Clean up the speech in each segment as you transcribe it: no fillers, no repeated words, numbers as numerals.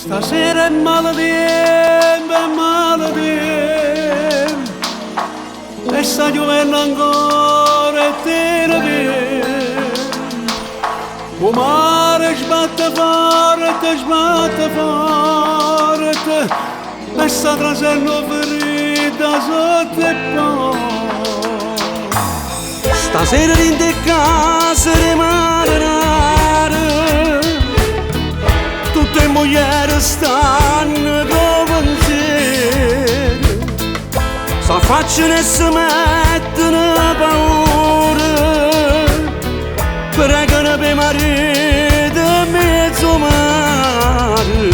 Stasera è male tempo, e sta giovendo ancora e te ne viene. O mare sbatte forte, e sta trasendo ferita sotto e poi. Stasera in te casa rimarrare, tutte le mogli stanno con pensiero, s'affacciano e si mettono paura, pregano per marito in mezzo mare.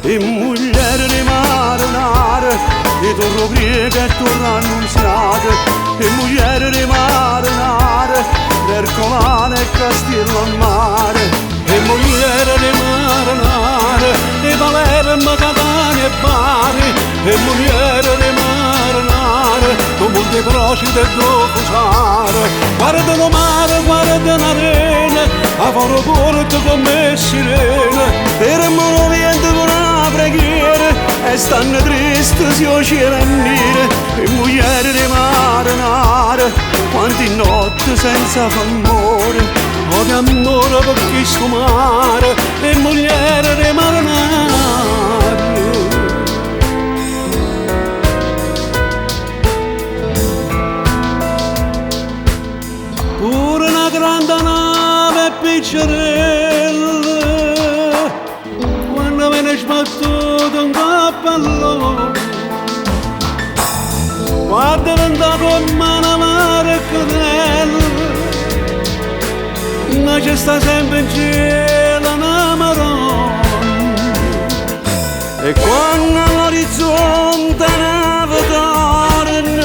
E moglie rimarrare, e torno prega e torno annunziare. E moglie rimarrare, per colane e castillo a mare. E moglie rimarrare, e Palermo, Catania e Bari. E moglie rimarrare, con molte procite e dopo usare. Guardano mare, guardano arena, a foro porto con me sirene. Per mono viento con una preghiera, e stanno tristi si o cielo a nire. E moglie rimarrare, quanti notti senza amore. O di amore per chi sto mare, e moglie rimarrare. Pure una grande nave piccerella, quando me ne sbattuto un cappello, guarda venta con mano amare e crudele, ma c'è sta sempre in cielo una maronna. E quando all'orizzonte neve torna,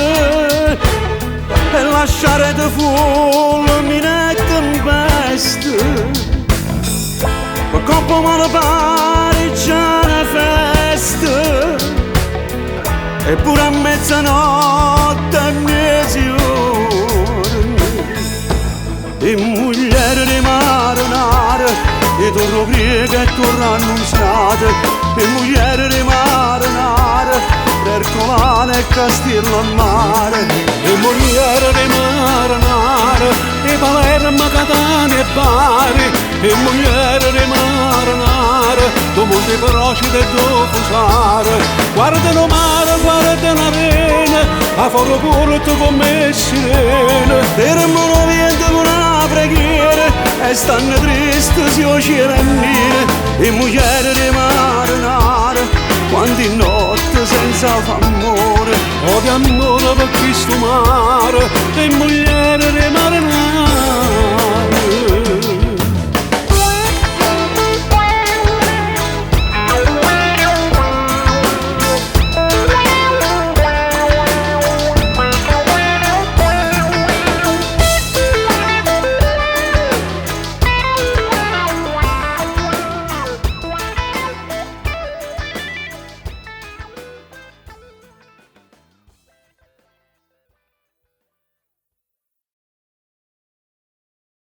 e lasciare te fulmine e tempeste, ma coppa me ne pare c'è una festa, eppure a mezzanotte e mezzogiorno. E moglie rimarrare, e torno prega e torno annunziate. E moglie rimarrare, per colane e castillo a mare. E moglie rimarrare, e Palermo, Catania e Bari. E moglie rimarrare, con molte procite e dopo usare. Guardano mare, guardano arena, a foro porto con me sirene. Per mono viento con una preghiera, e stanno tristi si o cielo a nire. E moglie rimarrare, quanti notti senza amore. O di amore per chi sto mare, e moglie rimarrare.